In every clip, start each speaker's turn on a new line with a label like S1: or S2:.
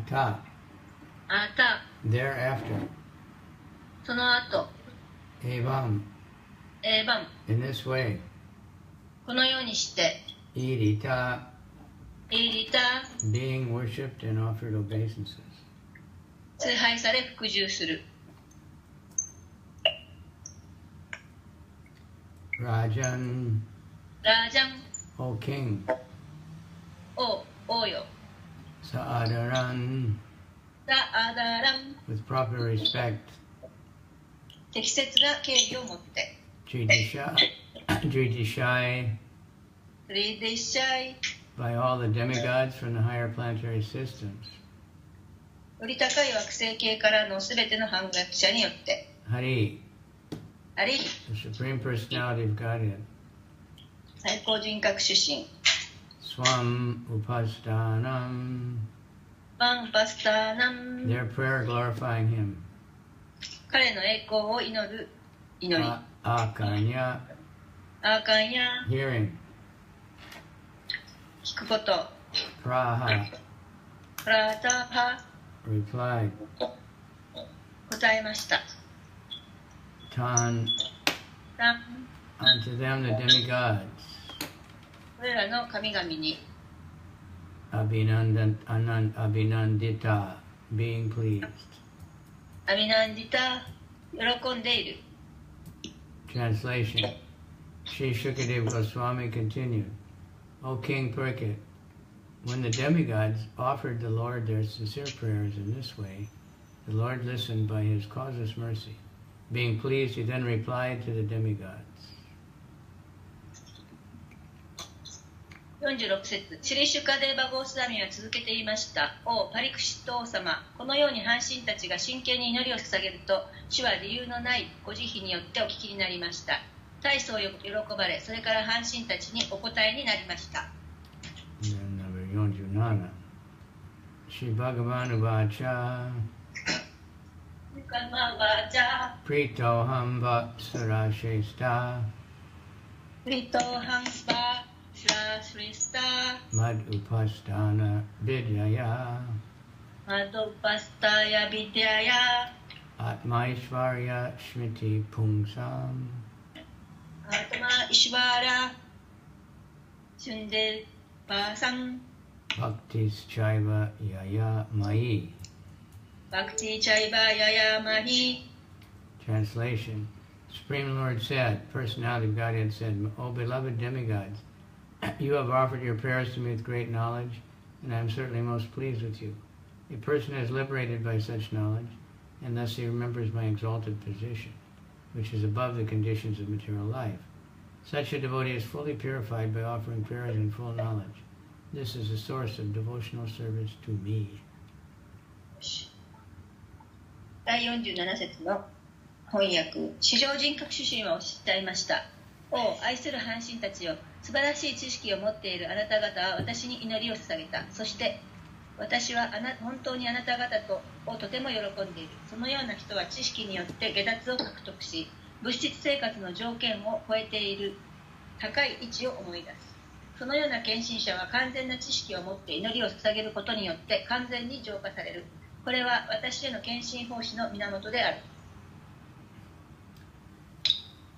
S1: Ata.
S2: あた
S1: Thereafter.
S2: その後
S1: Evam.
S2: エバン
S1: In this way.
S2: このようにして
S1: Irita.
S2: イリタ
S1: Being worshipped and offered obeisances.
S2: 崇拝され服従する
S1: Rajan.
S2: ラージャン
S1: O king.
S2: 王よ
S1: Saadaran.
S2: ザ・アダラン
S1: With proper respect.
S2: 適切な敬意を持って
S1: Jidishai. Jidishai.
S2: リディシャイ
S1: By all the demigods from the higher planetary systems.
S2: より高い惑星系からのすべての反逆者によって
S1: Hari.
S2: あり
S1: The Supreme Personality of Godhead.
S2: 最高人格主神
S1: Swam Upastanam.
S2: バンパスターナン
S1: Their prayer glorifying him.
S2: 彼の栄光を祈る祈り
S1: Akanya.
S2: アーカンや
S1: Hearing.
S2: 聞くこと
S1: Praha.
S2: プラータパ
S1: Replied.
S2: 答えました
S1: Tan.
S2: タン
S1: Unto them the demigods.
S2: これらの神々に
S1: Abhinandita. Being pleased.
S2: アミナンディタ喜んでいる
S1: Translation. Sri Shukadeva Goswami continued, O King Parikshit, when the demigods offered the Lord their sincere prayers in this way, the Lord listened by his causeless mercy. Being pleased, he then replied to the demigods.
S2: 46節シリシュカデーバゴースダミは続けて言いました。おパリクシット王様、このように半神たちが真剣に祈りを捧げると、主は理由のないご慈悲によってお聞きになりました。大層喜ばれ、それから半神たちにお答えになりました。
S1: And then number 47. Shri Bhagavan Uvacha Pritoham Vatsarashesta
S2: プリトハンスバーシラスリスタ
S1: Mad Upastana Vidyaya
S2: マドパスタヤビディアヤ
S1: Atmaishvarya Shmiti Pungsam
S2: アトマイシュバーラシュンデパーサン
S1: Bhaktis Chaiva Yaya Mai.
S2: バクティチャイバヤヤマヒ
S1: Translation. Supreme Lord said, Personality of Godhead said, O beloved demigods, you have offered your prayers to me with great knowledge, and I am certainly most pleased with you. A person is liberated by such knowledge, and thus he remembers my exalted position, which is above the conditions of material life. Such a devotee is fully purified by offering prayers in full knowledge. This is the source of devotional service to me.
S2: 第47節の翻訳地上人格主神はおっしゃいました。お愛する半神たちよ、素晴らしい知識を持っているあなた方は私に祈りを捧げた。そして私は本当にあなた方をとても喜んでいる。そのような人は知識によって下脱を獲得し、物質生活の条件を超えている高い位置を思い出す。そのような献身者は完全な知識を持って祈りを捧げることによって完全に浄化される。これは私への献身奉仕の源である。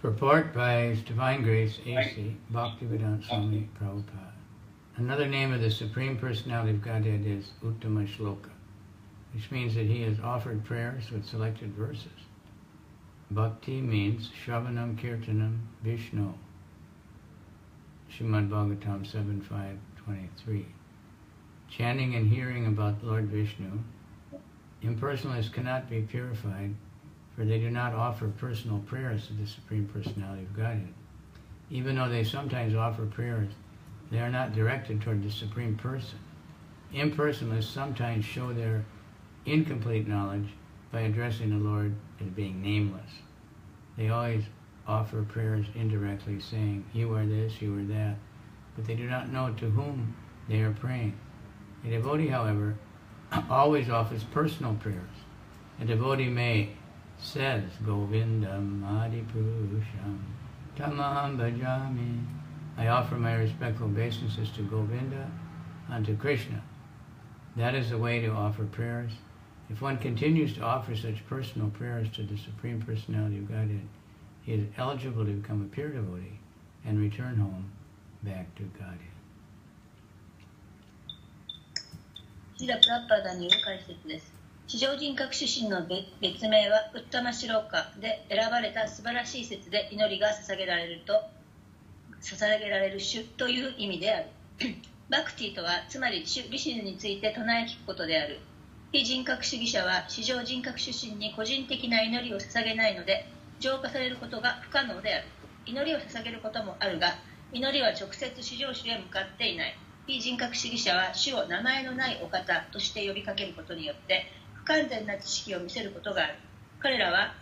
S1: Purport by His Divine Grace A.C. Bhaktivedanta Swami Prabhupada. Another name of the Supreme Personality of Godhead is Uttama Shloka, which means that he has offered prayers with selected verses. Bhakti means Shravanam Kirtanam Vishnu. Srimad Bhagavatam 7.5.23. Chanting and hearing about Lord Vishnu, impersonalists cannot be purified, for they do not offer personal prayers to the Supreme Personality of Godhead. Even though they sometimes offer prayers, they are not directed toward the Supreme Person. Impersonalists sometimes show their incomplete knowledge by addressing the Lord as being nameless. They always offer prayers indirectly, saying, you are this, you are that, but they do not know to whom they are praying. A devotee, however, always offers personal prayers. A devotee says, Govindam Adipurusham Tamaham Bhajami. I offer my respectful obeisances to Govinda and to Krishna. That is the way to offer prayers. If one continues to offer such personal prayers to the Supreme Personality of Godhead, he is eligible to become a pure devotee and return home back to Godhead.
S2: シラ・プラッパーダによる解説です。地上人格出身の別名はウッタマシローカで、選ばれた素晴らしい説で祈りが捧げられる主という意味である。バクティとはつまり主ビシュヌについて唱え聞くことである。非人格主義者は地上人格出身に個人的な祈りを捧げないので、浄化されることが不可能である。祈りを捧げることもあるが、祈りは直接至上主へ向かっていない。非人格主義者は主を名前のないお方として呼びかけることによって不完全な知識を見せることがある。彼らは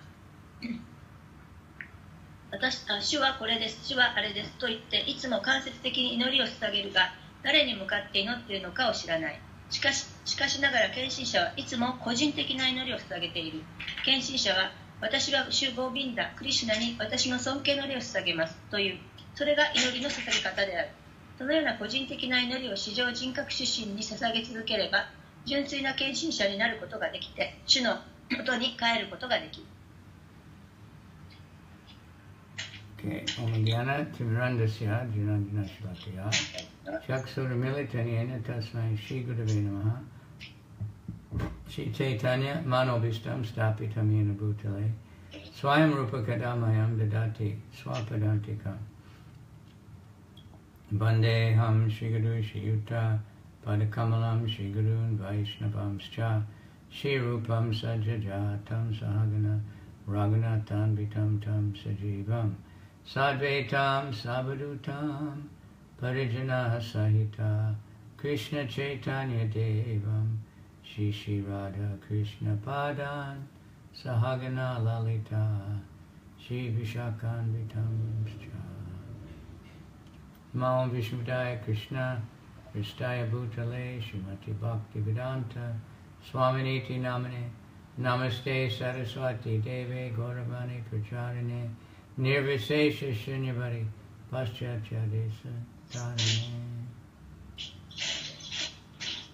S2: 主はこれです、主はあれですと言っていつも間接的に祈りを捧げるが、誰に向かって祈っているのかを知らない。しかしながら献身者はいつも個人的な祈りを捧げている。献身者は私は主ゴービンダ、クリシュナに私の尊敬の礼を捧げますという、それが祈りの捧げ方である。そのような個人的な祈りを至上人格出身に捧げ続ければ、純粋な献身者になることができて、主の元に帰ることができる。
S1: Okay, Omagana Timirandasya Jinandina Shlakaya Chaksura Militanyena Tasmai Shri Gurave Namaha Shri Chaitanya Manobhistam Stapitam Yena Bhutale Swayam Rupa Kadamayam Dadati Swapadantikam Vandeham Shri Guru Shri Yuta Padakamalam Shri Gurun Vaishnavamscha Shri Rupam Sajajatam Sahagana Raghunathan Vitam Tam Sajivam Sadvaitam Savadutam Parijana Sahita Krishna Chaitanya Devam Shri Shri Radha Krishna Padan Sahagana Lalita Shri Vishakan Vitamscha Namo Vishnudaya Krishna Kristaya Bhutale Srimati Bhakti Vedanta Swaminiti Namane Namaste Saraswati Deve Gauravani Pracharine Nirvisesha Shunyavadi Paschatya Desa Dharane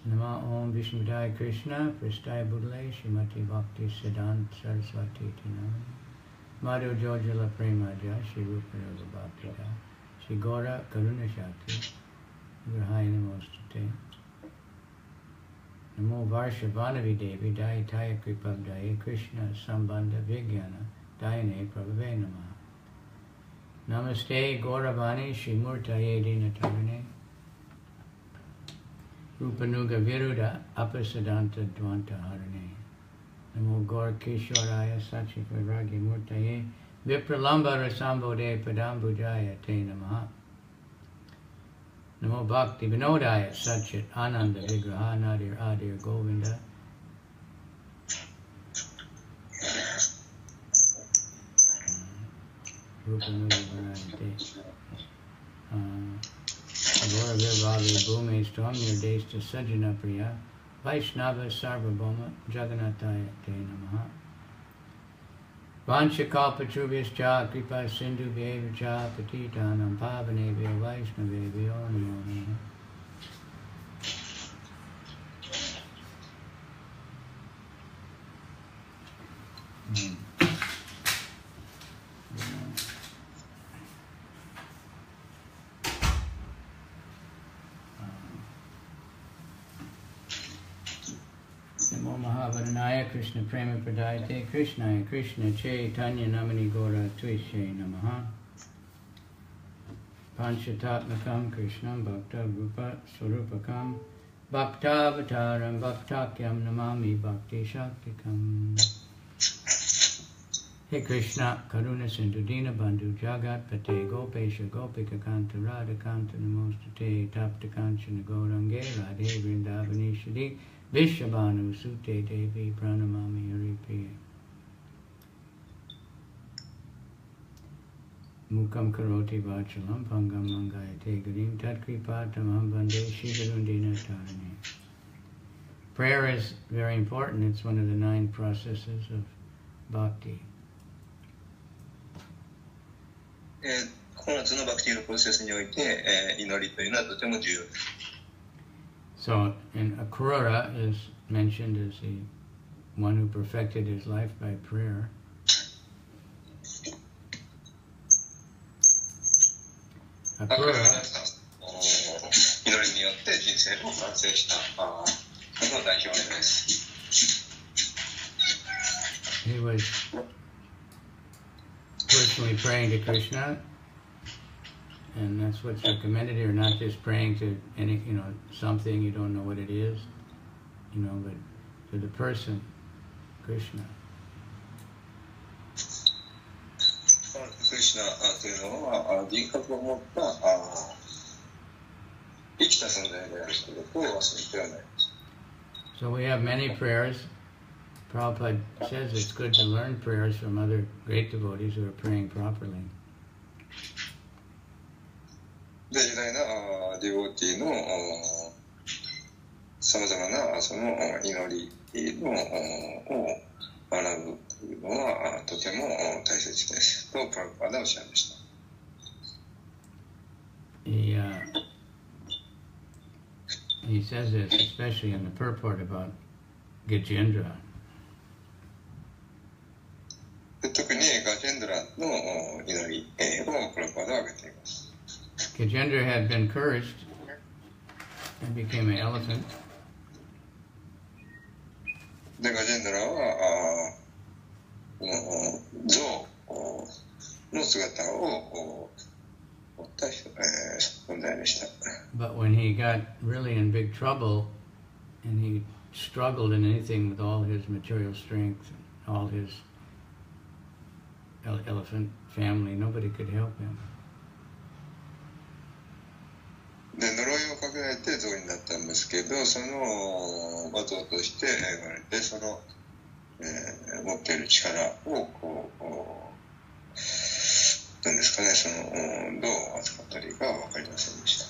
S1: Nama Om Vishnudaya Krishna Pristaya Budale Srimati Bhakti Siddhanta Saraswati Namane Madhu Jojala Premaja Shri Rupa Yoga Bhaktida Shri Gaura Karuna Shakti Grahaya Namostate Namo Varshavanavi Devi Dayataya Kripabdaya Krishna Sambandha Vigyana Dayane Prabhave Namaha Namaste Gauravani Shrimurtaye Dinatarane Rupanuga Viruda Apasadanta Dvanta Harane Namo Gaur Kishoraya Sachivaragi Murtaye Vipralamba Rasambode Padambujaya Te Namaha Namo Bhakti Vinodaya Satchit Ananda Vigraha Nadir Adir Govinda Rupanuga Varante Agora Virvavi Bhume Stram Nirdeshta Sajjana Priya Vaishnava Sarvabhauma Jagannataya Te Namaha Vanchakalpatrubhyascha Kripa Sindhu Bheva Patitanam Pavanebhyo Vaishnavebhyo Namo Namaha Namo Mahavarnaya Krishna Prema Pradayate Krishnaya Krishna Chaitanya Namani Gora Tvishe Namaha Panchatatmakam Krishnam Bhakta Rupa Swarupakam Bhakta Avataram Bhaktakyam Namami Bhakti Shaktikam Hey Krishna Karuna Sindhu Dina Bandhu Jagat Pate Gopesha Gopika Kanta Radha Kanta Namostate Tapta Kanchana Gaurange Radhe Vrindavani Shri Vishabhanu Sute Devi Pranamami Haripriya Mukam Karoti Vachalam Pangam Mangayate Garim Tatkripatamam Bande Shigarundina Tarane. Prayer is very important. It's one of the 9 processes of bhakti.
S3: 9つのバクティのプロセスにおいて、祈りというのはとても重要です。
S1: So, and Akrura is mentioned as the one who perfected his life by prayer. Akrura,
S3: 祈りによって人生を完成したの代表です。
S1: he was personally praying to Krishna, and that's what's recommended here, not just praying to any, something you don't know what it is, but to the person, Krishna.
S3: クリシュナというのは人格を持った生きた存在であることを忘れてはなります。
S1: So we have many prayers. Prabhupada says it's good to learn prayers from other great devotees who are praying properly.
S3: で、偉大なディボティのさまざまなその祈りのを学ぶというのはとても大切ですとプラブパーダはおっしゃいました。
S1: He says this, especially in the purport about Gajendra.
S3: 特にガジェンドラの祈りをプラブパーダは挙げています。
S1: Gajendra had been cursed and became an elephant.
S3: で、ガジェンドラは象の姿を持った存在でした。
S1: But when he got really in big trouble and he struggled in anything with all his material strength and all his elephant family, nobody could help him.
S3: で、呪いをかけられて象になったんですけど、その象として生まれて、その、持っている力をなんですかね、そのどう扱ったりか分かりませんでした。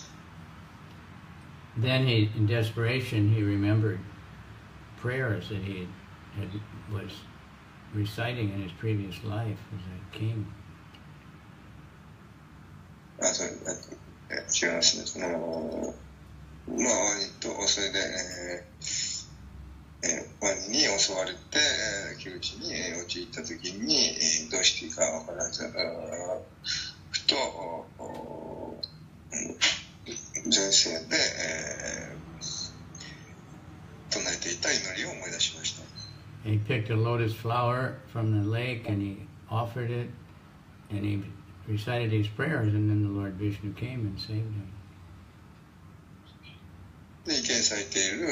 S1: Then he, in desperation, he remembered prayers that he was reciting in his previous life as a king.
S3: 違いますね。そのそれで、ワニに襲われて窮地に陥った時にどうしていいか分からずふと前世で、唱えていた祈りを思い出しました。
S1: He picked a lotus flower from the lake and he offered it and he recited these prayers, and then the Lord Vishnu came and saved him.
S3: で、池に咲いている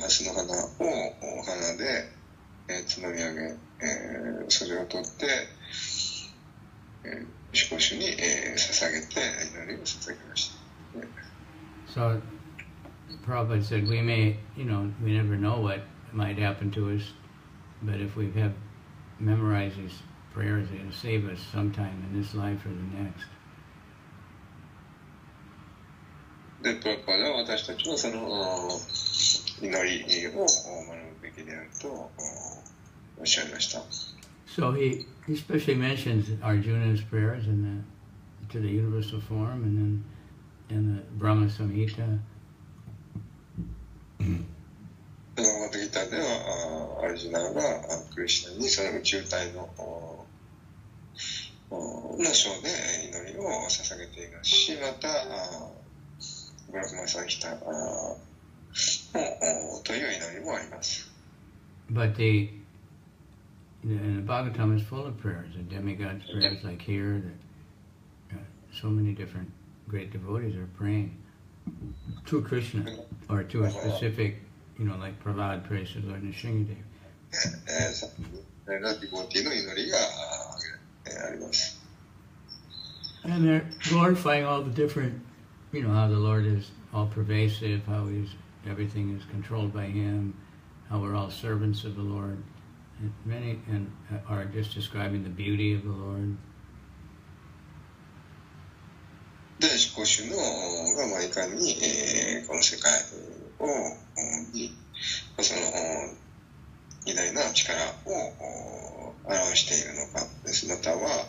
S3: 蓮の花を花でつまみ上げ、それを取って四国主に捧げて祈りを捧げました。
S1: So, Prabhupada said, we never know what might happen to us, but if we have memorized these prayers, it'll save us sometime in this life or the next.
S3: で、プラブパーダは私たちはその祈りを学ぶべきであるとおっしゃいました。
S1: So he especially mentions Arjuna's prayers to the universal form, and then in the Brahma Samhita.
S3: バガバッドギターではアルジュナがクリシュナにその宇宙体の章で祈りを捧げていますし、またブラフマサンヒタという祈りもあります。
S1: But the Bhagavatam is full of prayers, the demigods' prayers, like here, so many different great devotees are praying to Krishna or to a specific, like Prahlad prays to Lord Nrsimhadev. And they're glorifying all the different, how the Lord is all pervasive, how everything is controlled by Him, how we're all servants of the Lord. And many are just describing the beauty of the Lord.
S3: で、四国主のが毎回に、この世界にその偉大な力を表しているのかです。または、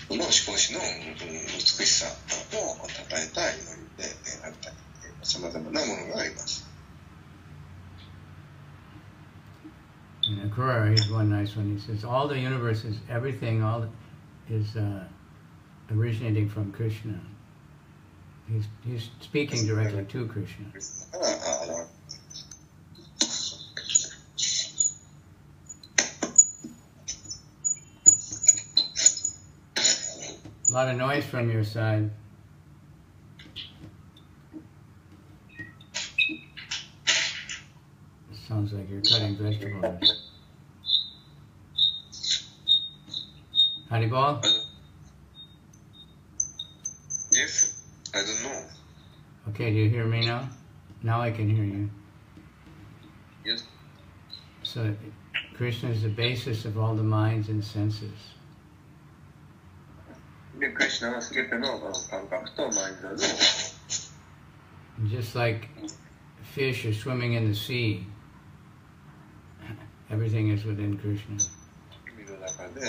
S3: この思考史の美しさを称えた祈りであったり、さまざまなものがあります。
S1: In Akurara, here's one nice one. He says, all the universe is everything, all is originating from Krishna. He's speaking directly to Krishna. A lot of noise from your side. Sounds like you're cutting vegetables. Haribol?
S3: Yes, I don't know.
S1: Okay, do you hear me now? Now I can hear you.
S3: Yes.
S1: So Krishna is the basis of all the minds and senses.
S3: で、クリシュナは全ての感覚とマインドの
S1: Just like fish are swimming in the sea, everything is within Krishna.
S3: 海の中で、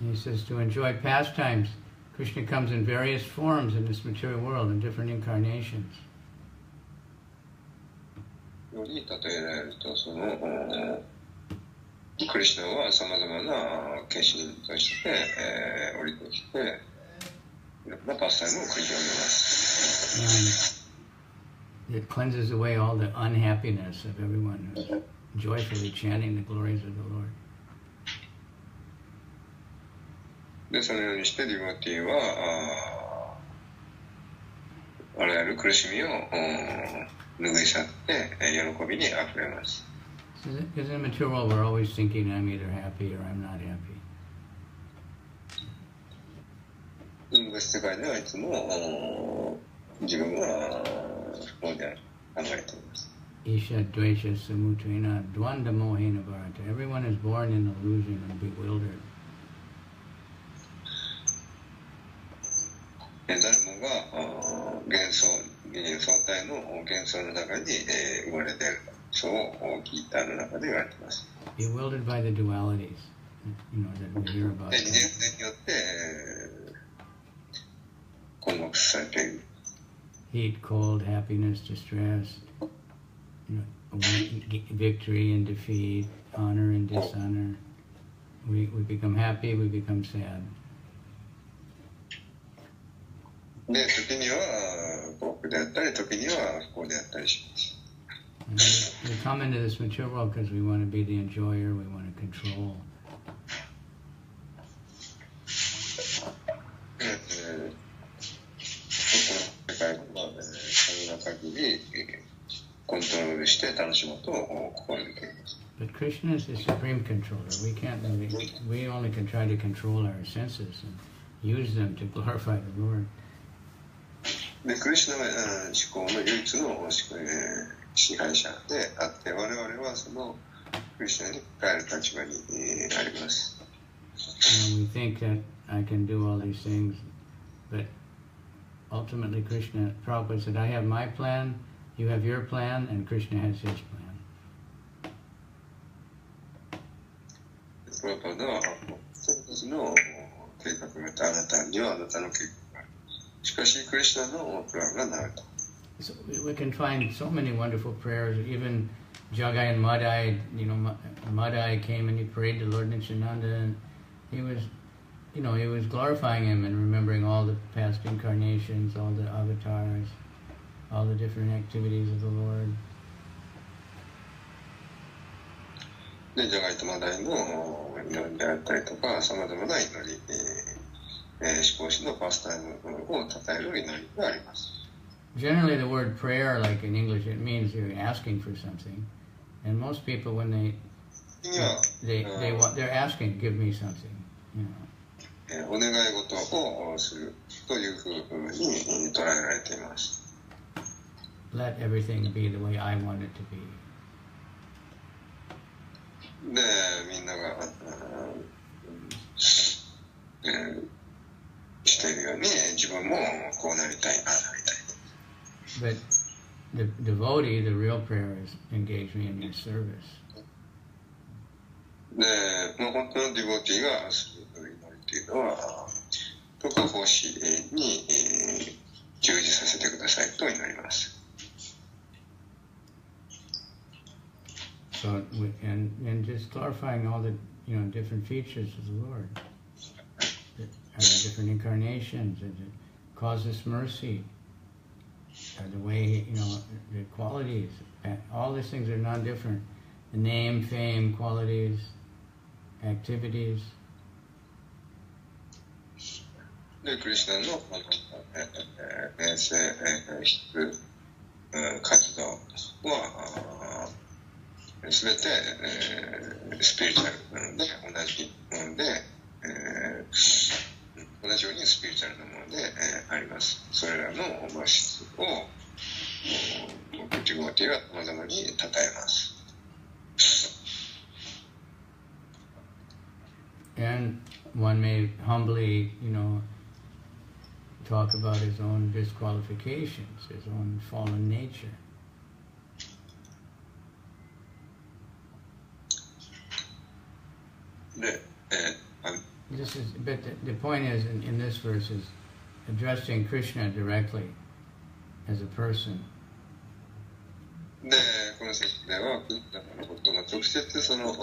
S1: And he says to enjoy pastimes, Krishna comes in various forms in this material world, in different incarnations.
S3: ように例えられると、そのクリシュナはさまざまな化身として、降りてきて、いろんなパスタイムを繰り広げます。
S1: And it cleanses away all the unhappiness of everyone who's joyfully chanting the glories of the Lord.
S3: で、そのようにしてディボティはあらゆる苦しみを拭い去って喜びにあふれます。
S1: Because in the material world, we're always thinking, I'm either happy or I'm not happy.
S3: 世界ではいつも自分は不幸である考えています。
S1: Isha dvesha samutrena dvanda mohena bharata. Everyone is born in illusion and bewildered.
S3: 誰もが幻想体の幻想の中に生まれている。そう聞いたの中で言われています。
S1: Bewildered by the dualities, that we hear about.
S3: 二元性によって困惑されている。
S1: Heat, cold, happiness, distress, victory and defeat, honor and dishonor. We become happy, we become sad.
S3: で、時には幸福であったり、時には不幸であったりします。
S1: We come into this material world because we want to be the enjoyer, we want to control.
S3: 世界の可能な限りコントロールして楽しもうと心がけています。
S1: But Krishna is the supreme controller. We only can try to control our senses and use them to glorify the Lord.
S3: で、クリシュナは思考の唯一の支配者であって、我々はそのクリシュナに変える立場にあります。
S1: And we think that I can do all these things, but ultimately Krishna, Prabhupada said, I have my plan, you have your plan, and Krishna has his plan.
S3: プラパダは私たちの計画があってあなたにはあなたの計画がある。しかしクリシュナのプランがないと。
S1: So we can find so many wonderful prayers. Even Jagai and Madai, Madai came and he prayed to Lord Nityananda, and he was glorifying him and remembering all the past incarnations, all the avatars, all the different activities of the Lord.
S3: で、ジャガイとマダイの祈りであったりとか、さまざまな祈り、思考史のパスタイムを称える祈りがあります。
S1: Generally, the word prayer, like in English, it means you're asking for something, and most people, when they're asking, give me something,
S3: お願い事をするというふうに捉えられています。
S1: Let everything be the way I want it to be.
S3: で、みんなが、しているように、自分もこうなりたい、ああなりたい。
S1: But the devotee, the real prayer is engage me in your service.
S3: で、で、本当のディボティがする祈りというのは、特奉仕に従事させてくださいと祈ります。
S1: So, and just clarifying all the, different features of the Lord, the different incarnations, and it causes mercy, the way, the qualities, all these things are non-different. The name, fame, qualities, activities.
S3: で、クリスナの名声、活動はすべて、スピリチュアルなので同じもので、同じようにスピリチュアルなもので、あります。それらの質をディボティは様々に称えます。
S1: And one may humbly, talk about his own disqualifications, his own fallen nature. But the point is, in this verse, is addressing Krishna directly as a person.
S3: で、この説では、クリスナのことが直接その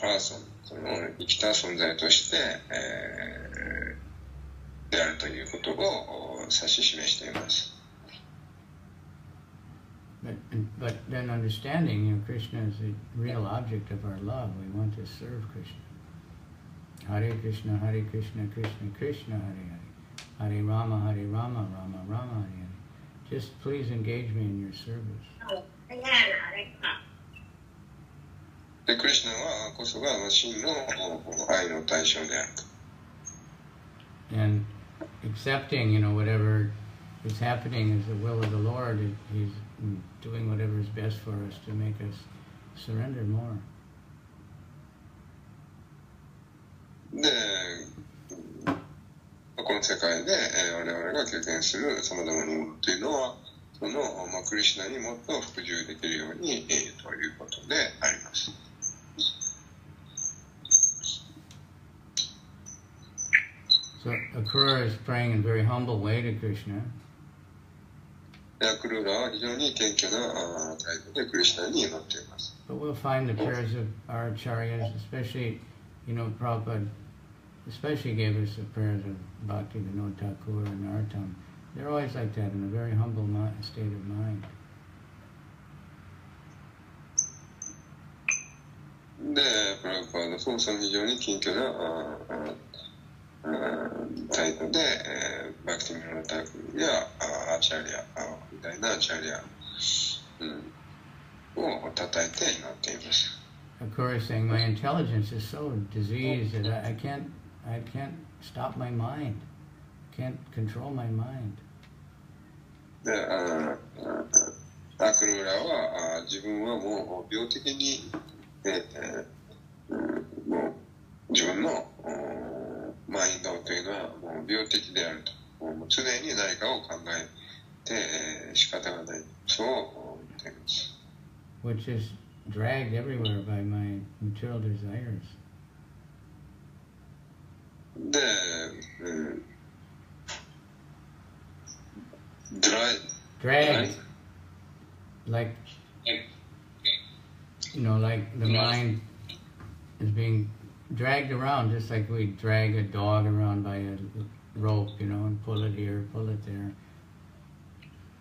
S3: パーソン、その生きた存在として、であるということを指し示しています。
S1: But then understanding, Krishna is the real object of our love. We want to serve Krishna. Hare Krishna, Krishna Krishna, Hare Hare. Hare Rama, Rama Rama, Hare Hare. Just please engage me in your service.
S3: で、クリシュナはこそが真の愛の対象であると。
S1: And accepting, whatever is happening is the will of the Lord. He's doing whatever is best for us to make us surrender more.
S3: で、この世界で我々が経験する様々なものというのは、そのクリシュナにもっと服従できるようにということであります。
S1: So Akrura is praying in a very humble way to Krishna.
S3: アクルーラは非常に謙虚な態度でクリシュナに祈っています。
S1: But we'll find the prayers of our acharyas, especially, Prabhupada, especially gave us the prayers of Bhakti Vinod Thakur and Narottam. They're always like that, in a very humble state of mind.
S3: で、プラブパーのそう非常に謙虚な態度で、バクティミノタクやアーチャリアみたいなアーチャリア、を称えて祈っています。
S1: Akrura is saying, my intelligence is so diseased that I can't stop my mind. I can't control my mind.
S3: で、アクルーラは自分はもう病的に、もう自分のマインドというのはもう病的であると。もう常に何かを考えて、仕方がない。そう言っています。
S1: Which is dragged everywhere by my material desires.
S3: で、
S1: dragged, like the mind is being dragged around, just like we drag a dog around by a rope, and pull it here, pull it there.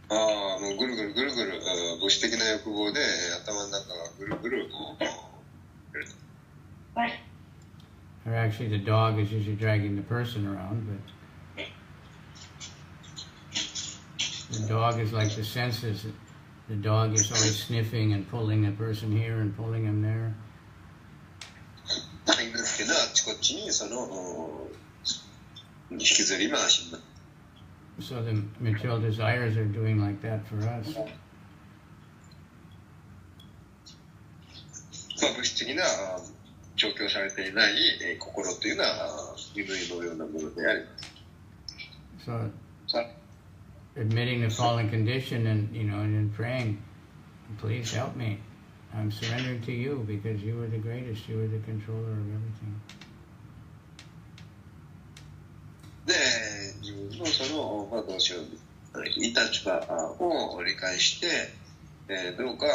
S3: もうぐるぐるぐるぐる物質的な欲望で頭の中がぐるぐる
S1: Or actually, the dog is usually dragging the person around, but the dog is like the senses. The dog is always sniffing and pulling the person here and pulling him there.
S3: いいんですけど、あっちこっちにその引きずり回しになる。
S1: So the material desires are doing like that for us.
S3: 物質的な調教されていない心というのは夢のようなものであります。
S1: So admitting the fallen condition and and praying, please help me. I'm surrendering to you because you are the greatest, you are the controller of everything.
S3: で、自分のその、どうしよう、いい立場を理解して、どうか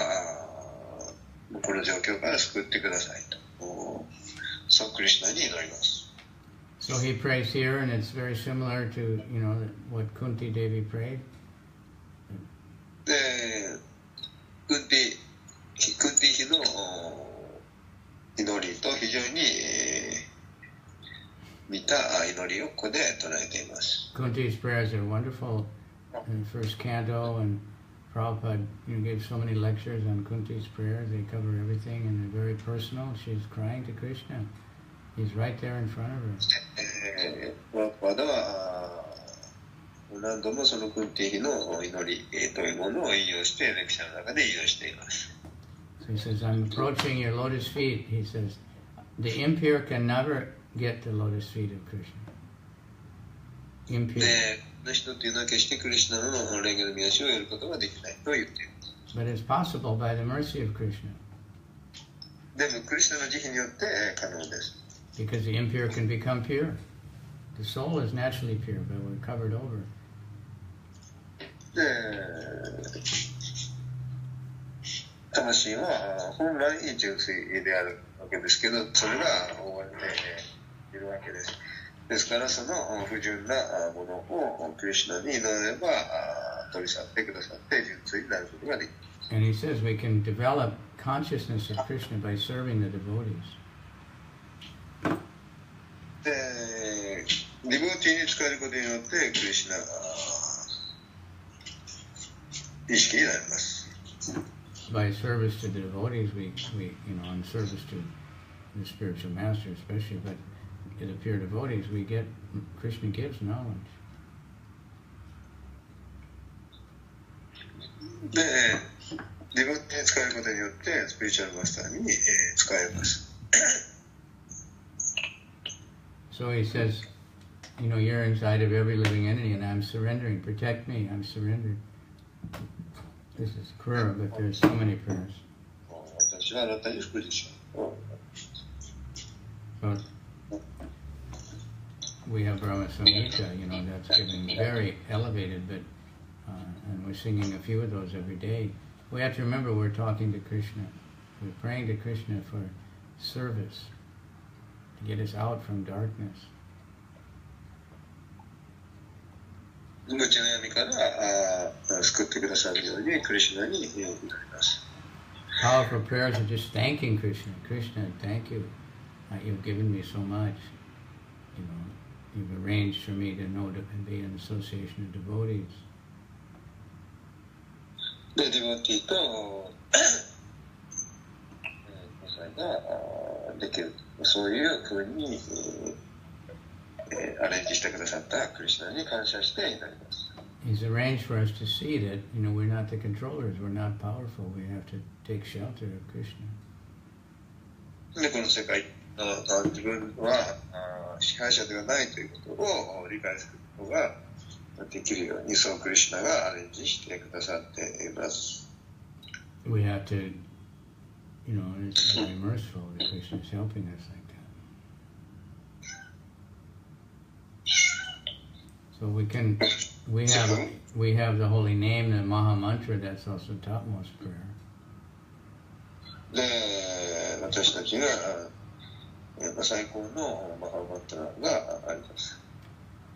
S3: この状況から救ってくださいと、そうクリシュナに祈ります。
S1: So he prays here, and it's very similar to, you know, what Kunti Devi prayed.
S3: で、クンティヒの祈りと非常に似た祈りをここで唱えています。
S1: Kunti's prayers are wonderful in the first canto, and Prabhupada, you know, gave so many lectures on Kunti's prayers. They cover everything, and they're very personal. She's crying to Krishna. He's right there in front of her.
S3: プラパダは何度もそのクンティヒの祈りというものを引用して、レクチャーの中で引用しています。
S1: So he says, I'm approaching your lotus feet. He says, the impure can never get the lotus feet of Krishna. Impure.
S3: で、この人というのは決してクリシュナの蓮華の御足を得ることができないと言っています。
S1: But it's possible by the mercy of Krishna.
S3: でもクリシュナの慈悲によって可能です。
S1: Because the impure can become pure. The soul is naturally pure, but we're covered over.
S3: で、魂は本来純粋であるわけですけど、それが覆われているわけです。ですからその不純なものをクリシュナに祈れば取り去ってくださって純粋になることができます。
S1: And he says we can develop consciousness of Krishna by serving the devotees.
S3: で、ディボティに使えることによってクリシュナ意識になります。
S1: By service to the devotees, we you know, in service to the spiritual master especially, but to the pure devotees, we get, Krishna gives knowledge.
S3: で、ディボティに使えることによってスピリチュアルマスターに使えます。
S1: So he says, you know, you're inside of every living entity, and I'm surrendering. Protect me. I'm surrendered. This is prayer, but there's so many prayers.
S3: 私はあなたに福祉を。
S1: But we have Brahma Samhita, you know, that's getting very elevated, but and we're singing a few of those every day. We have to remember we're talking to Krishna. We're praying to Krishna for service, to get us out from darkness.
S3: 命の闇から救ってくださるようにクリシュナに祈ります。
S1: Powerful prayers are just thanking Krishna. Krishna, thank you. You've given me so much. You know, you've arranged for me to know to be in association of devotees.
S3: で、ディボティと交際ができる。そういうふうにアレンジしてくださったクリシュナに感謝して祈ります。
S1: He's arranged for us to see that, you know, we're not the controllers, we're not powerful, we have to take shelter of Krishna.
S3: で、この世界自分は支配者ではないということを理解することができるように、そうクリシュナがアレンジしてくださっています。
S1: We have to, you know, it's very merciful that Krishna is helping us like that. So we have the holy name, the Maha Mantra, that's also topmost prayer.
S3: で、私たちが最高のマハマントラがあります。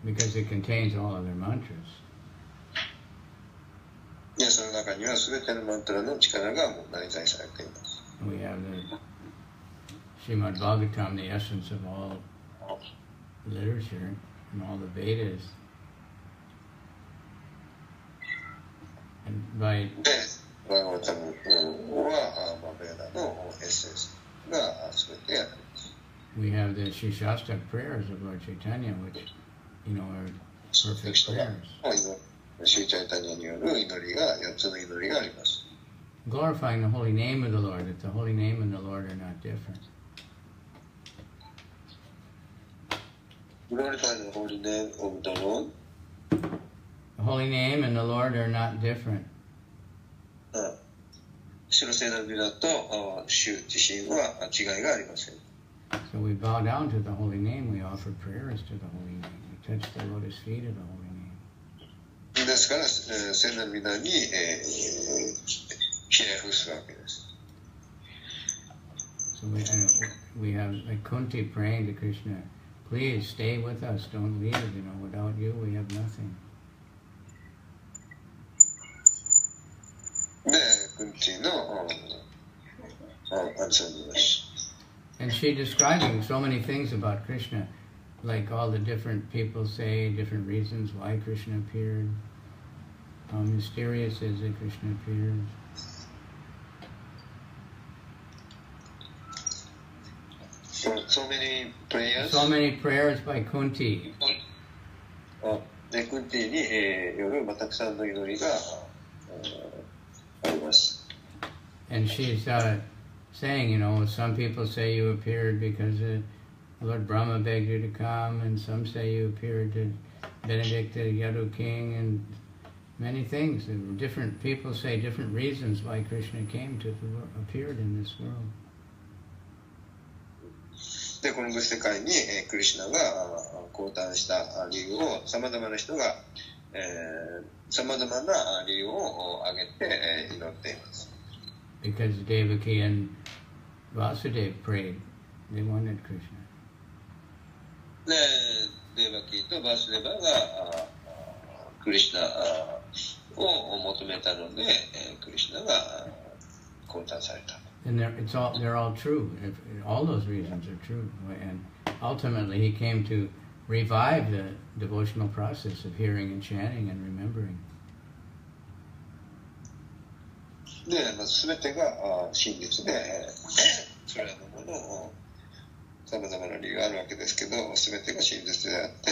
S1: Because it contains all other mantras.
S3: で、その中にはすべてのマントラの力がもう内在されています。
S1: We have the Srimad Bhagavatam, the essence of all literature and all the Vedas. And by
S3: で、バーガータムはベーダのエッセンスがすべてあります。
S1: we have the Shishastak prayers of Lord Chaitanya, which, you know, are perfect prayers.
S3: シューチャイタニアによる祈りが4つの祈りがあります。
S1: Glorifying the holy name of the Lord, that the holy name and the Lord are not different.
S3: Glorify the holy name of the Lord.
S1: The holy name and the Lord are not different.
S3: 主の聖なる皆と主自身は違いがありません。
S1: So we bow down to the holy name, we offer prayers to the holy name, we touch the lotus feet of the holy name.
S3: ですから、聖なる皆に、ひれ伏すわけです。
S1: So we have like Kunti praying to Krishna, please stay with us, don't leave, without you we have nothing.
S3: で、クンティのアンサーにます。
S1: And she describing so many things about Krishna, like all the different people say, different reasons why Krishna appeared, how mysterious is it Krishna appeared.
S3: So many prayers.
S1: So many prayers by Kunti.
S3: で、クンティに、よるたくさんの祈りがあります。
S1: And she's saying, some people say you appeared because Lord Brahma begged you to come, and some say you appeared to Benedict the Yadu king, and many things. Different people say different reasons why Krishna appeared in this world.
S3: で、この世界にクリシュナが降誕した理由をさまざまな人がさまざまな理由を挙げて祈っています。
S1: Because Devaki and Vasudeva prayed, they wanted Krishna.
S3: で、デーバキとバスデバがクリシュナを求めたので、クリシュナが降誕された。
S1: And they're all true. All those reasons are true. And ultimately, he came to revive the devotional process of hearing and chanting and remembering.
S3: で、全てが真実で、それらのものをさまざまな理由があるわけですけど、全てが真実であって、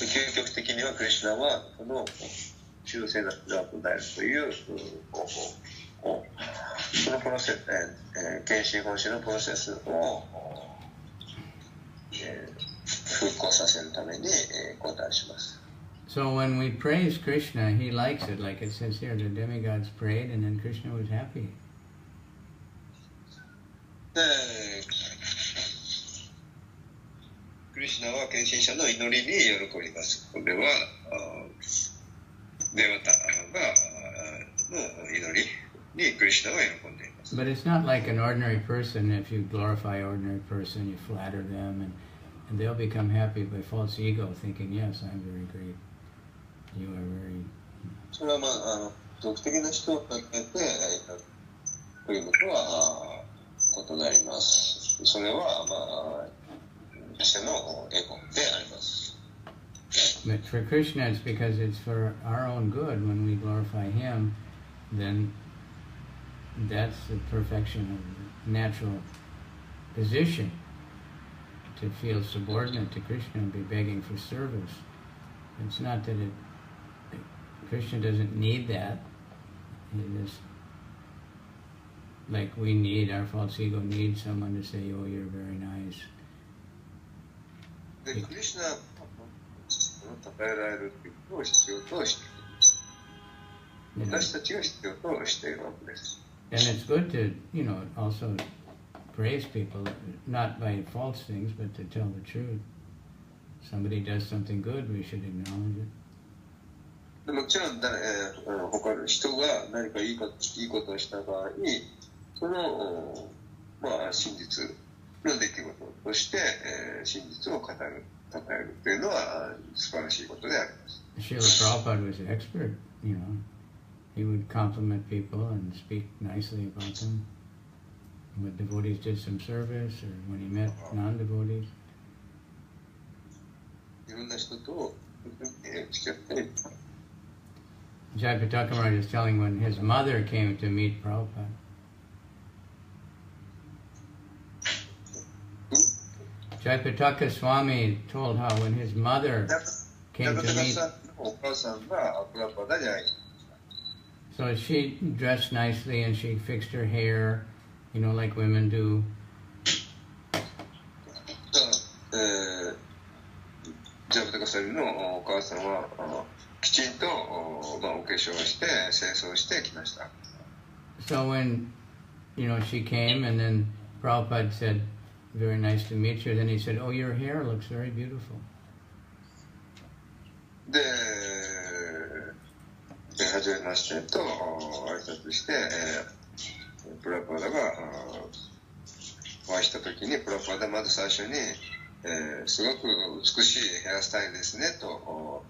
S3: 究極的にはクリシュナはこの中聖なラブであるというそのプロセス、献身奉仕のプロセスを復興させるために交代します。
S1: So when we praise Krishna, he likes it, like it says here, the demigods prayed and then Krishna was happy.
S3: で、クリシュナは献身者の祈りに喜びます。これはデワタの祈りにクリシュナは喜んでいます。
S1: But it's not like an ordinary person. If you glorify an ordinary person, you flatter them, and they'll become happy by false ego, thinking, yes, I'm very great. You are very...
S3: それは俗的な人をかけてということは異なります。それは人のエゴであります。
S1: But for Krishna, it's because it's for our own good. When we glorify him, then that's the perfection of natural position, to feel subordinate to Krishna and be begging for service. It's not that Krishna doesn't need that. It is like we need, our false ego needs someone to say, oh, you're very nice.
S3: で、クリシュナを称えられるということを必要としている。私たちが必要としているわけです。
S1: And it's good to, also praise people, not by false things, but to tell the truth. Somebody does something good, we should acknowledge it.
S3: もちろん他の人が何かいいことをした場合に、その、真実の出来事として、真実を称えるというのは素晴らしいことであります。
S1: Srila Prabhupada was an expert, He would compliment people and speak nicely about them. When devotees did some service, or when he met non-devotees.
S3: いろんな人と付き合っている。
S1: Jayapataka Maharaj is telling when his mother came to meet Prabhupada. Jayapataka Swami told how when his mother came to meet... So she dressed nicely and she fixed her hair, like women do.
S3: ジャパタカさんのお母さんはきちんとお化粧をして清掃してきました。
S1: So when, she came and then Prabhupada said, very nice to meet you, then he said, oh, your hair looks very beautiful.
S3: で、はじめましてと挨拶して、プラパダがお会いした時にプラパダまず最初に、すごく美しいヘアスタイルですねと、お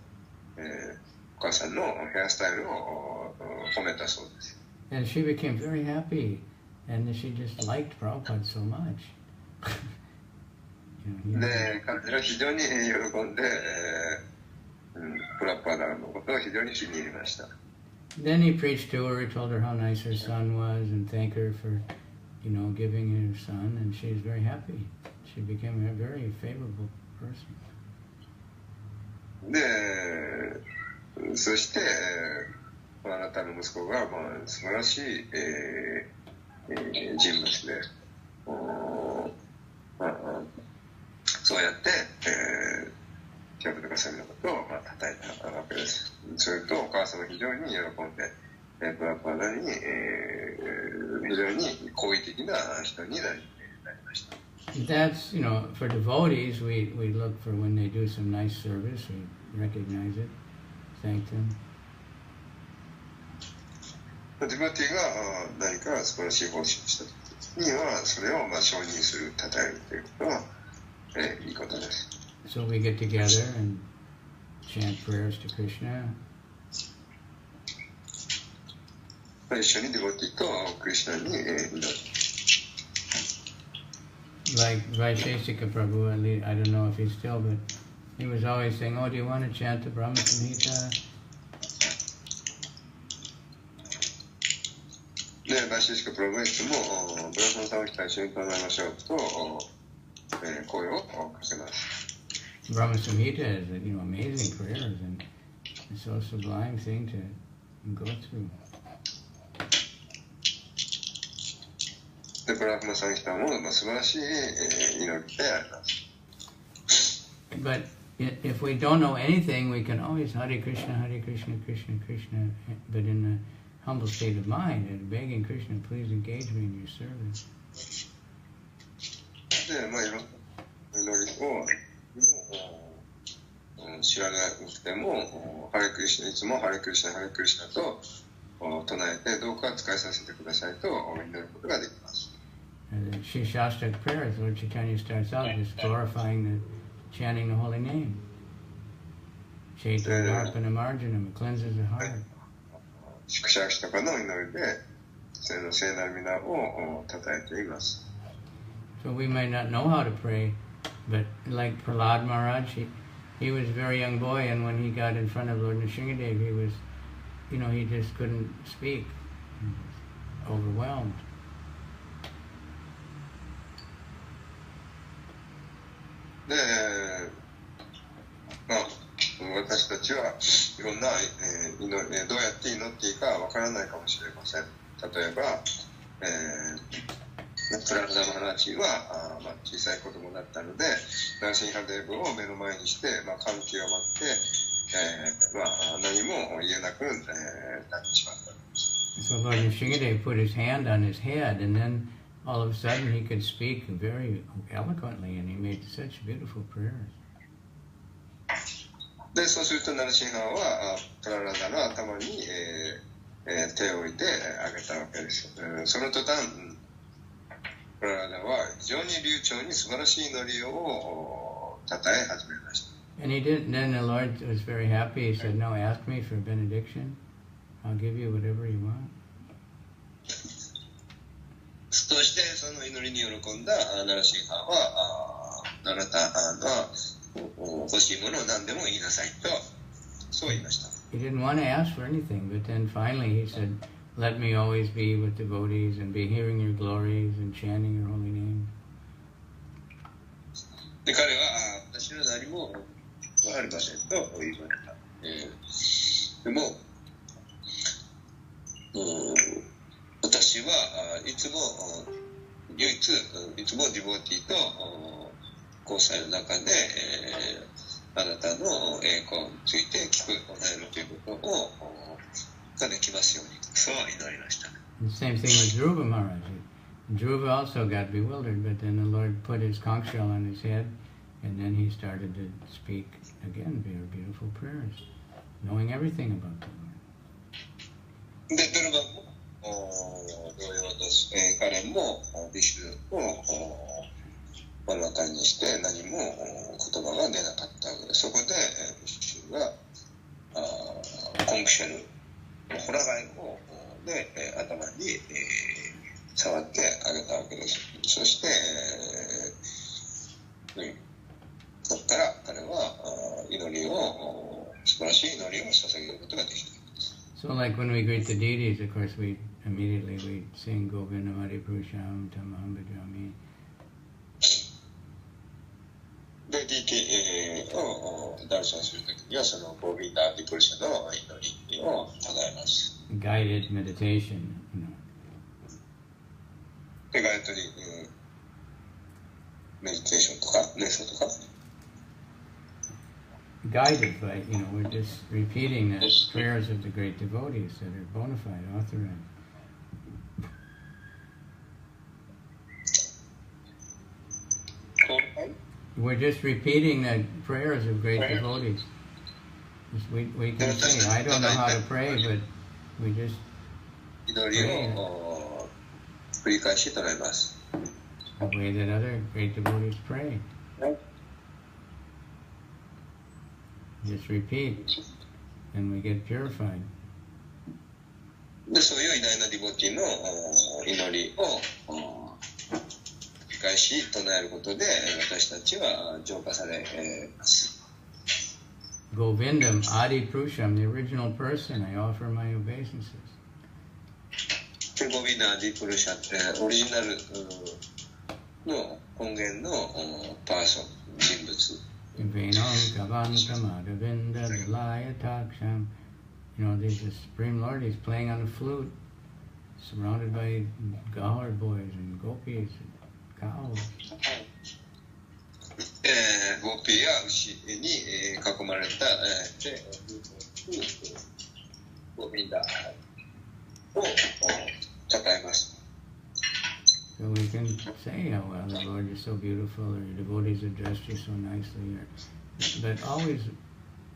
S3: 母さんのヘアスタイルを褒めたそうです。
S1: And she became very happy, and she just liked Prabhupada so much.
S3: で、彼女は非常に喜んで、プラパダのことを非常に気に入りました。
S1: Then he preached to her, he told her how nice her son was and thanked her for, giving her son, and she was very happy. She became a very favorable person.
S3: で、そして、あなたの息子が、素晴らしい、人物で、そうやって、キャプテンがそのことを叩いたわけです。それとお母さんは非常に喜んで、プラパダに、非常に好意的な人になりました。
S1: That's, for devotees, we look for when they do some nice service, we recognize it, thank them.
S3: ディバティが何か素晴らしい奉仕をした時には、それを承認する、称えるということは、いいことです。
S1: So we get together and chant prayers to Krishna.
S3: 一緒にディボティとクリシュナに祈る。
S1: Like Vaisheshika Prabhu, I don't know if he's still, but he was always saying, oh, do you want to chant the Brahma Samhita?
S3: で、バイシェシカプロブはいつもブラマサムヒタ一緒に唱えましょうと声をかけます。
S1: Brahma Samhita is, amazing prayers and it's so sublime thing to go through.
S3: で、ブラマサムヒタも素晴らしい祈りであります。
S1: But if we don't know anything, we can always Hare Krishna, Hare Krishna, Krishna Krishna, but in a humble state of mind and begging Krishna, please engage me in your service.
S3: で、いろんな祈りを知らなくても、ハレクリシュナ、いつもハレクリシュナ、ハレクリシュナと唱えて、どうか使いさせてくださいと祈ることができます。
S1: Sri Shastak prayers, Lord Chaitanya starts out just glorifying chanting the holy name. Chaitanya Arpana Marjanam, it cleanses the heart.
S3: 宿舎したかの祈りで、その聖なる皆を称えています。
S1: So we may not know how to pray, but like Prahlad Maharaj, he was a very young boy, and when he got in front of Lord Nrsingadev, he was, he just couldn't speak. He was overwhelmed.
S3: で、私たちはいろんな、どうやって祈っていいかわからないかもしれません。例えば、プララダ・マハラジは小さい子供だったので、ナーシンハデーブを目の前にして、歓喜を待って、何も言えなくなってしまった。
S1: So Lord Nrsingadev put his hand on his head, and then all of a sudden he could speak very eloquently, and he made such beautiful prayers.
S3: で、そうするとナルシンハはプララダの頭に、手を置いてあげたわけです。その途端、プララダは非常に流暢に素晴らしい祈りを称え始めました。
S1: And he did. Then the Lord was very happy. He said, "No, ask me for a benediction. I'll give you whatever you want."
S3: そしてその祈りに喜んだナラシンハは、あなたが欲しいものを何でも言いなさいと、そう言いました。
S1: He didn't want to ask for anything, but then finally he said, "Let me always be with devotees and be hearing your glories and chanting your holy name."
S3: で、彼は私の何もありませんと言いました。でも、私はいつも唯一いつもディボティと交際の中で、あなたの栄光について聞く、唱えるということをができますように、そう祈りました。
S1: The same thing with Dhruva Maharaj. Dhruva also got bewildered, but then the Lord put his conch shell on his head, and then he started to speak again very beautiful prayers, knowing everything about the Lord.
S3: で、ドルバも同様です。彼もビシュヌを目の当たりにして何も言葉が出なかったわけで、そこでビシュヌがコンクシェルのホラ貝をで頭に触ってあげたわけです。そして、そこから彼は祈りを素晴らしい祈りを捧げることができた。
S1: So like when we greet the deities, of course, we immediately sing Govindam Adiprusham Tamaham Bhajami.
S3: で、DT をダルシャンするときには、そのゴビンダ・アディプルシャの祈りを唱えます。
S1: Guided meditation, you know.
S3: で、ガイドに、メディテーションとか、瞑想とか。
S1: Guided by, you know, we're just repeating the prayers of the great devotees that are bona fide, authorized.
S3: はい。
S1: We're just repeating the prayers of great devotees. We can say, I don't know how to pray, but we just
S3: 祈りを繰り返し唱えます。
S1: the way that other great devotees pray. Just repeat, and we get purified.
S3: で、そういう偉大なディボティの祈りを繰り返し唱えることで、私たちは浄化されます。
S1: Govindam Adi Prusham, the original person, I offer my obeisances.
S3: ゴビンダ・アディプルシャってオリジナルの根源のパーソン、人物。
S1: Vinam Kavantam Adavinda Vilaya Taksham. You know, there's the Supreme Lord, he's playing on the flute, surrounded by Gaur boys and gopis and cows.
S3: ゴーピーや牛に囲まれた、ゴビンダを称えます。
S1: So we can say, oh well, the Lord is so beautiful, or your devotees have dressed you so nicely, but always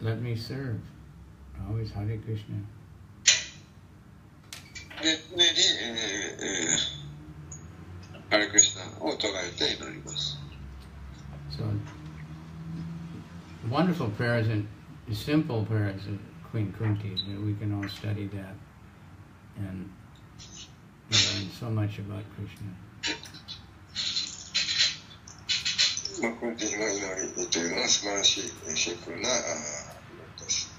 S1: let me serve. Always Hare Krishna.
S3: で、ハレクリシナを唱えて祈ります。
S1: So, wonderful prayers and simple prayers of Queen Kunti. We can all study that and learn so much about Krishna.
S3: クンティの祈りというのは素晴らしいシンプルな祈りです。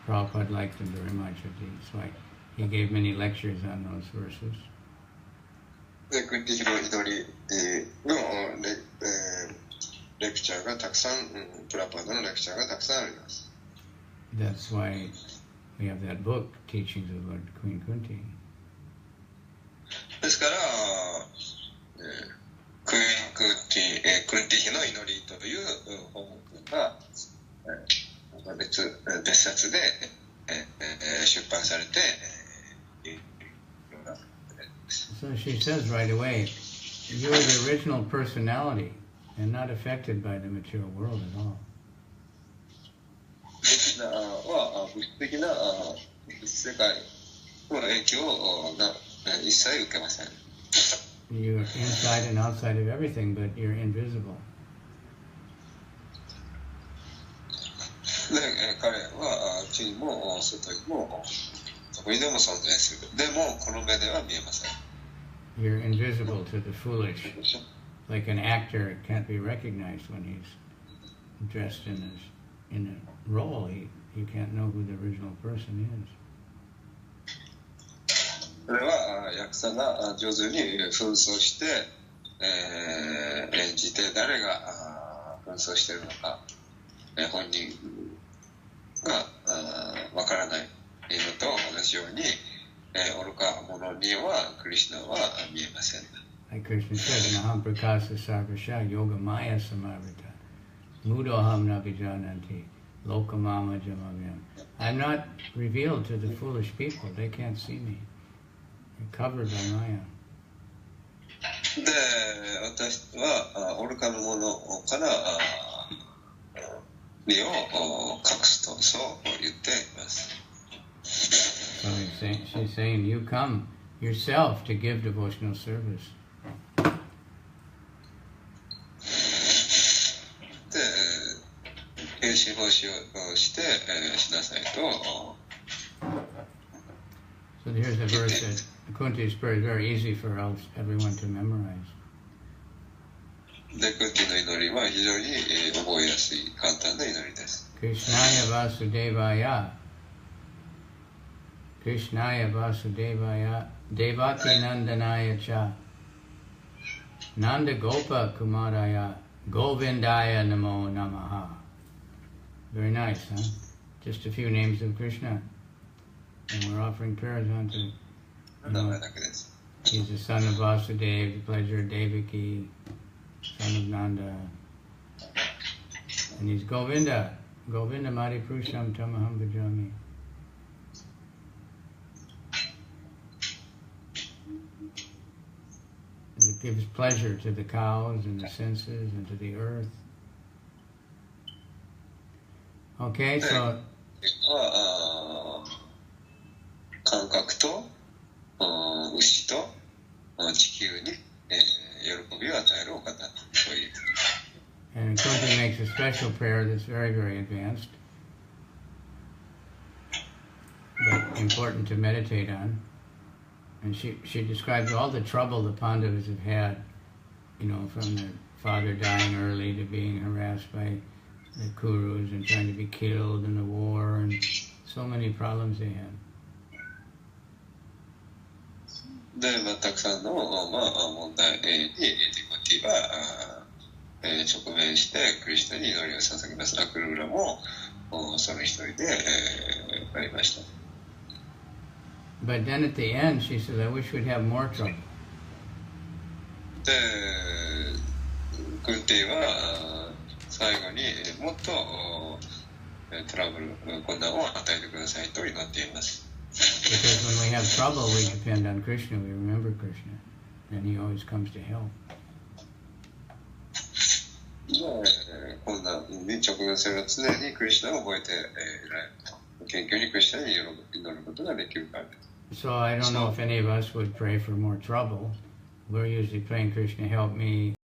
S1: Prabhupada liked them very much. That's why he gave many lectures on those verses.
S3: で、クンティの祈りのレクチャーがたくさん、プラパーダのレクチャーがたくさんあります。
S1: That's why we have that book, Teachings of Lord Queen Kunti.
S3: ですから、クンティヒの祈りという本が別冊で出版されて、
S1: So she says right away, you're the original personality and not affected by the material world at all.
S3: は物質的な世界の影響が一切受けません。
S1: You're inside and outside of everything, but you're invisible.
S3: で、彼は内にも外にもどこにでも存在する。でもこの目では見えません。
S1: You're invisible to the foolish. Like an actor can't be recognized when he's dressed in a role. You can't know who the original person is.
S3: それは役者が上手に扮装して、演じて誰が扮装しているのか、本人がわからないのと同じように、愚か者にはクリシュナは見えません。
S1: Like Krishna said, Naham Prakasa Sarvasha Yoga Maya Samarvita Mudoham Nabijananti Lokamama Jamavyam. I'm not revealed to the foolish people. They can't see me. You're covered by Maya.
S3: で、私は愚かなものから身を隠すと、そう言っています。
S1: So she's saying, you come yourself to give devotional service.
S3: で、献身奉仕をしてしなさいと。
S1: So here's a verse that Kunti's prayer is very easy for everyone to memorize.
S3: で、クンティの祈りは非常に覚えやすい、簡単な祈りです。
S1: Krishnaya Vasudevaya. Krishnaya Vasudevaya. Devaki Nandanaya Cha. Nanda Gopa Kumaraya. Govindaya Namo Namaha. Very nice, huh? Just a few names of Krishna. And we're offering prayers unto him. He's the son of Vasudeva, the pleasure of Devaki, son of Nanda. And he's Govinda. Govinda Mari Purusham Tamaham Bhajami. And it gives pleasure to the cows and the senses and to the earth. Okay, so
S3: 感覚と牛と地球に喜びを与えるお方、そういう。
S1: And Kunti makes a special prayer that's very, very advanced, but important to meditate on. And she describes all the trouble the Pandavas have had, you know, from their father dying early to being harassed by the Kurus and trying to be killed in the war, and so many problems they had.
S3: で、たくさんの、問題にティモティは直面してクリスナに祈りを捧げます。アクルーラもその一人でありました。
S1: But then at the end, she says, I wish we'd have more trouble.
S3: で、クンティは最後にもっとトラブル、困難を与えてくださいと祈っています。
S1: Because when we have trouble, we depend on Krishna, we remember Krishna, and he always comes to help.
S3: 困難に直面する常にクリスナを覚えて謙虚にクリスナに祈ることができるからです。
S1: So I don't know if any of us would pray for more trouble. We're usually praying, Krishna, help me